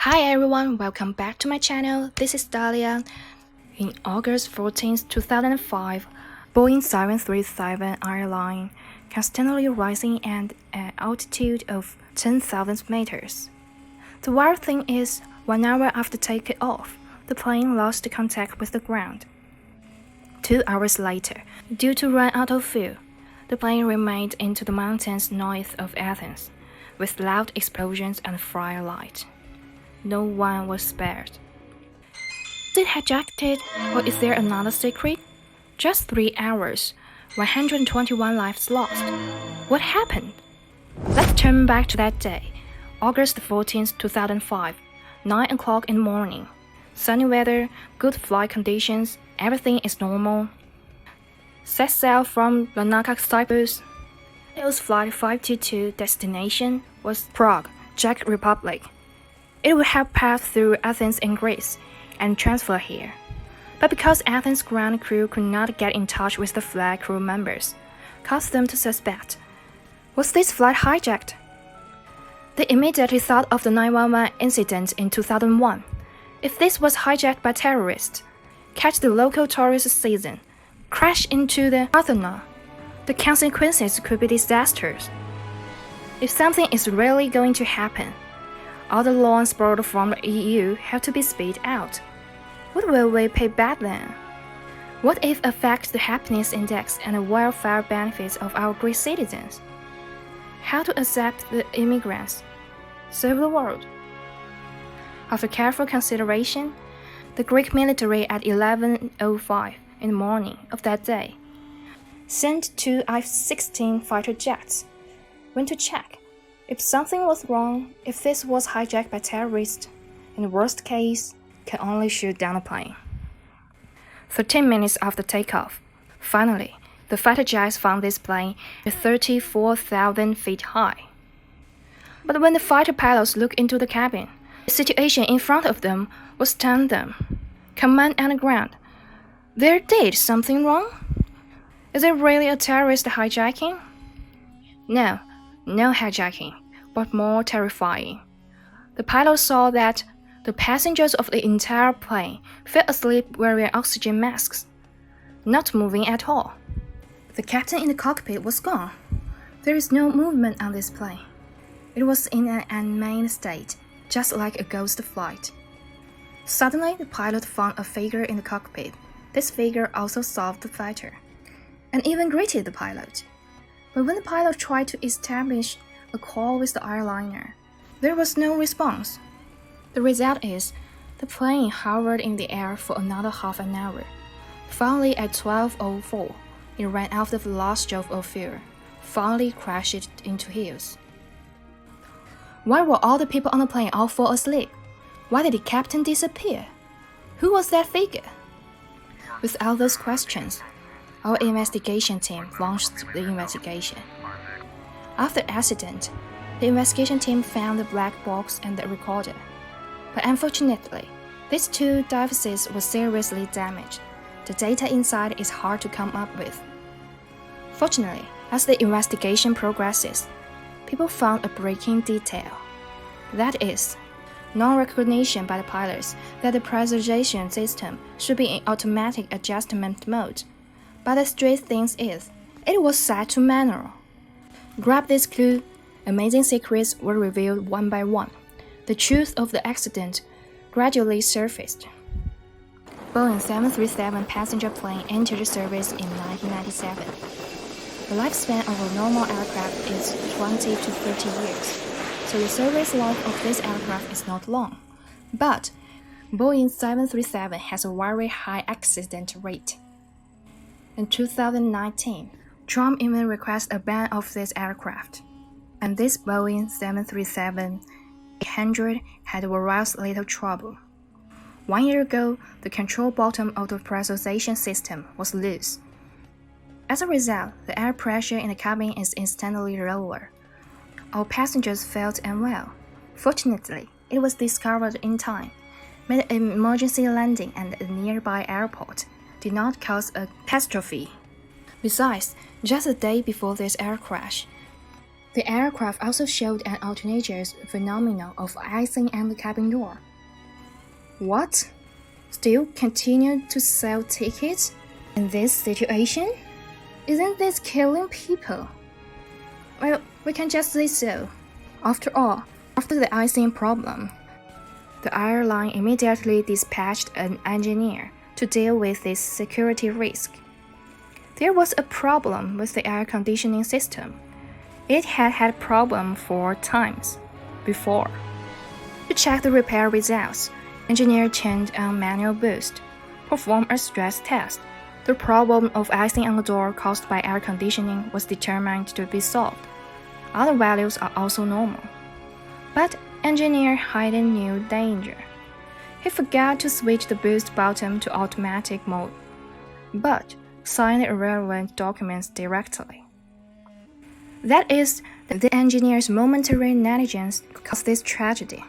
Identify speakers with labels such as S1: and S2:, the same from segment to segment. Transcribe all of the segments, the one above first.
S1: Hi everyone, welcome back to my channel. This is Dahlia. In August 14, 2005, Boeing 737 airline constantly rising at an altitude of 10,000 meters. The wild thing is, 1 hour after takeoff, the plane lost contact with the ground. 2 hours later, due to run out of fuel, the plane remained into the mountains north of Athens, with loud explosions and firelight. No one was spared. Is it hijacked, or is there another secret? Just 3 hours, 121 lives lost. What happened? Let's turn back to that day, August 14, 2005, 9 o'clock in the morning. Sunny weather, good flight conditions, everything is normal. Set sail from Larnaca, Cyprus. Helios Flight 522 destination was Prague, Czech Republic. It would have passed through Athens in Greece and transferred here. But because Athens' ground crew could not get in touch with the flight crew members, caused them to suspect, was this flight hijacked? They immediately thought of the 911 incident in 2001. If this was hijacked by terrorists, catch the local tourist season, crash into the Parthenon, the consequences could be disastrous. If something is really going to happen, all the loans borrowed from the EU have to be paid out. What will we pay back then? What if affects the happiness index and the welfare benefits of our Greek citizens? How to accept the immigrants? Save the world? After careful consideration, the Greek military at 11:05 in the morning of that day sent 2 F-16 fighter jets. Went to check. If something was wrong, if this was hijacked by terrorists, in the worst case, can only shoot down the plane. 13 minutes after takeoff, finally, the fighter jets found this plane at 34,000 feet high. But when the fighter pilots looked into the cabin, the situation in front of them was stunned them. Command on the ground. There did something wrong? Is it really a terrorist hijacking? No hijacking, but more terrifying. The pilot saw that the passengers of the entire plane fell asleep wearing oxygen masks, not moving at all. The captain in the cockpit was gone. There is no movement on this plane. It was in an unmanned state, just like a ghost flight. Suddenly, the pilot found a figure in the cockpit. This figure also saw the fighter, and even greeted the pilot. But when the pilot tried to establish a call with the airliner, there was no response. The result is, the plane hovered in the air for another half an hour. Finally, at 12:04, it ran out of the last drop of fuel, finally crashed into hills. Why were all the people on the plane all fall asleep? Why did the captain disappear? Who was that figure? With all those questions, our investigation team launched the investigation. After the accident, the investigation team found the black box and the recorder. But unfortunately, these 2 devices were seriously damaged. The data inside is hard to come up with. Fortunately, as the investigation progresses, people found a breaking detail. That is, non-recognition by the pilots that the pressurization system should be in automatic adjustment mode. But the strange thing is, it was set to manual. Grab this clue, amazing secrets were revealed one by one. The truth of the accident gradually surfaced. Boeing 737 passenger plane entered service in 1997. The lifespan of a normal aircraft is 20 to 30 years, so the service life of this aircraft is not long. But Boeing 737 has a very high accident rate. In 2019, Trump even requested a ban of this aircraft, and this Boeing 737-800 had various little trouble. 1 year ago, the control bottom of the pressurization system was loose. As a result, the air pressure in the cabin is instantly lower. All passengers felt unwell. Fortunately, it was discovered in time, made an emergency landing at a nearby airport, did not cause a catastrophe. Besides, just a day before this air crash, The aircraft also showed an alternator's phenomenon of icing on the cabin door. What? Still continue to sell tickets in this situation? Isn't this killing people? Well, we can just say so. After all, after the icing problem, the airline immediately dispatched an engineer to deal with this security risk. There was a problem with the air conditioning system. It had had problems 4 times before. To check the repair results, engineer turned on manual boost, performed a stress test. The problem of icing on the door caused by air conditioning was determined to be solved. Other values are also normal. But engineer had a new danger. He forgot to switch the boost button to automatic mode, but signed the irrelevant documents directly. That is, the engineer's momentary negligence caused this tragedy.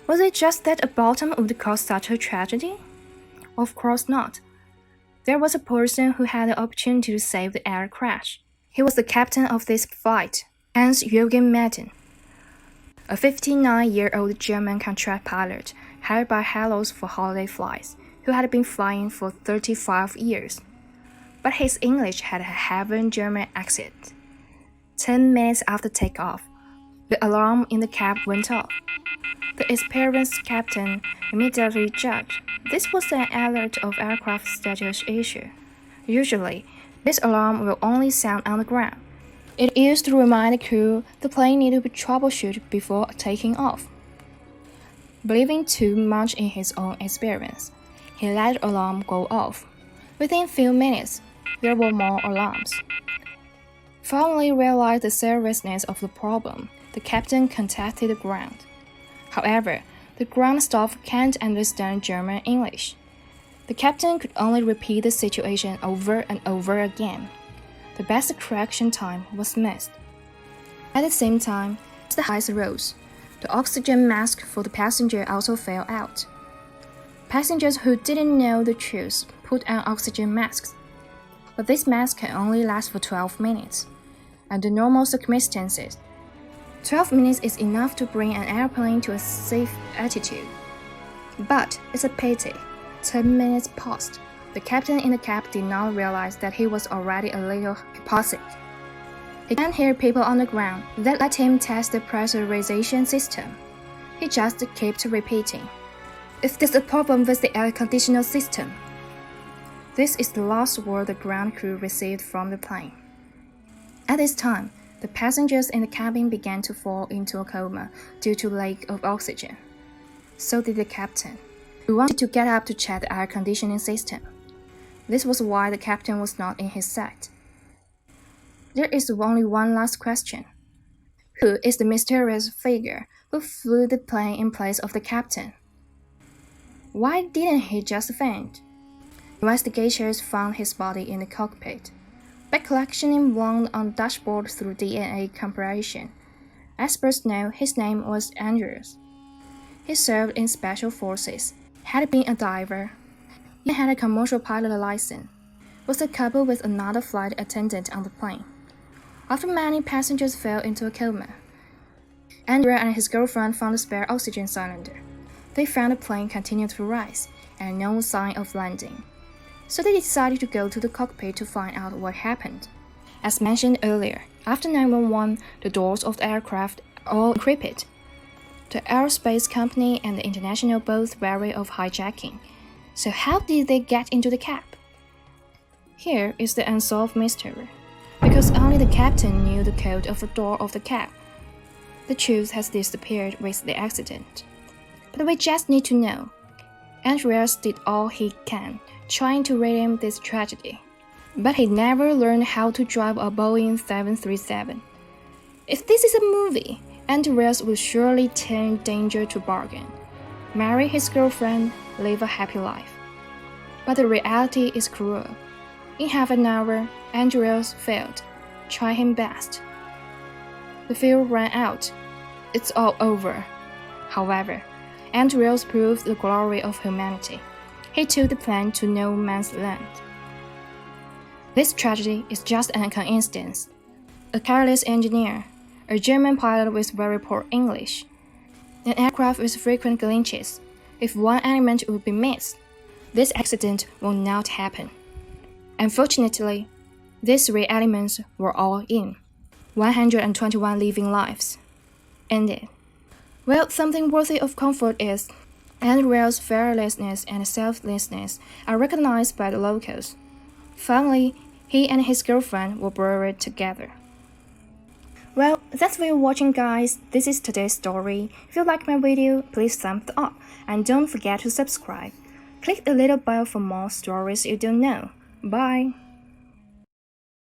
S1: Was it just that a bottom would cause such a tragedy? Of course not. There was a person who had the opportunity to save the air crash. He was the captain of this flight, Hans-Jürgen Maiden, a 59-year-old German contract pilot hired by Helios for holiday flights, who had been flying for 35 years. But his English had a heavy German accent. 10 minutes after takeoff, the alarm in the cab went off. The experienced captain immediately judged this was an alert of aircraft status issue. Usually, this alarm will only sound on the ground. It used to remind the crew the plane needed to be troubleshooted before taking off. Believing too much in his own experience, he let the alarm go off. Within a few minutes, there were more alarms. Finally realized the seriousness of the problem, the captain contacted the ground. However, the ground staff can't understand German English. The captain could only repeat the situation over and over again. The best correction time was missed. At the same time, as the ice rose, the oxygen mask for the passenger also fell out. Passengers who didn't know the truth put on oxygen masks. But this mask can only last for 12 minutes. Under normal circumstances, 12 minutes is enough to bring an airplane to a safe altitude. But it's a pity. 10 minutes passed. The captain in the cab did not realize that he was already a little hypoxic. He can't hear people on the ground. That let him test the pressurization system. He just kept repeating, "If there's a problem with the air conditioner system." This is the last word the ground crew received from the plane. At this time, the passengers in the cabin began to fall into a coma due to lack of oxygen. So did the captain, who wanted to get up to check the air conditioning system. This was why the captain was not in his sight. There is only one last question. Who is the mysterious figure who flew the plane in place of the captain? Why didn't he just faint? Investigators found his body in the cockpit. By collecting blood on the dashboard through DNA comparison, experts know his name was Andreas. He served in special forces, had been a diver, he had a commercial pilot license, was a couple with another flight attendant on the plane. After many passengers fell into a coma, Andrea and his girlfriend found a spare oxygen cylinder. They found the plane continued to rise and no sign of landing. So they decided to go to the cockpit to find out what happened. As mentioned earlier, after 911, the doors of the aircraft are all encrypted. The aerospace company and the international both wary of hijacking. So how did they get into the cab? Here is the unsolved mystery. Because only the captain knew the code of the door of the cab. The truth has disappeared with the accident. But we just need to know. Andreas did all he can, trying to redeem this tragedy. But he never learned how to drive a Boeing 737. If this is a movie, Andreas will surely turn danger to bargain, marry his girlfriend, live a happy life. But the reality is cruel. In half an hour, Andreas failed. Try him best. The fuel ran out. It's all over. However, Andreas proved the glory of humanity. He took the plane to no man's land. This tragedy is just an coincidence. a careless engineer, a German pilot with very poor English, an aircraft with frequent glitches. If one element would be missed, this accident would not happen. Unfortunately, these 3 elements were all in. 121 living lives ended. Well, something worthy of comfort is Andrea's fearlessness and selflessness are recognized by the locals. Finally, he and his girlfriend were buried together. Well, that's for watching, guys. This is today's story. If you like my video, please thumbs up and don't forget to subscribe. Click the little bell for more stories you don't know. Bye!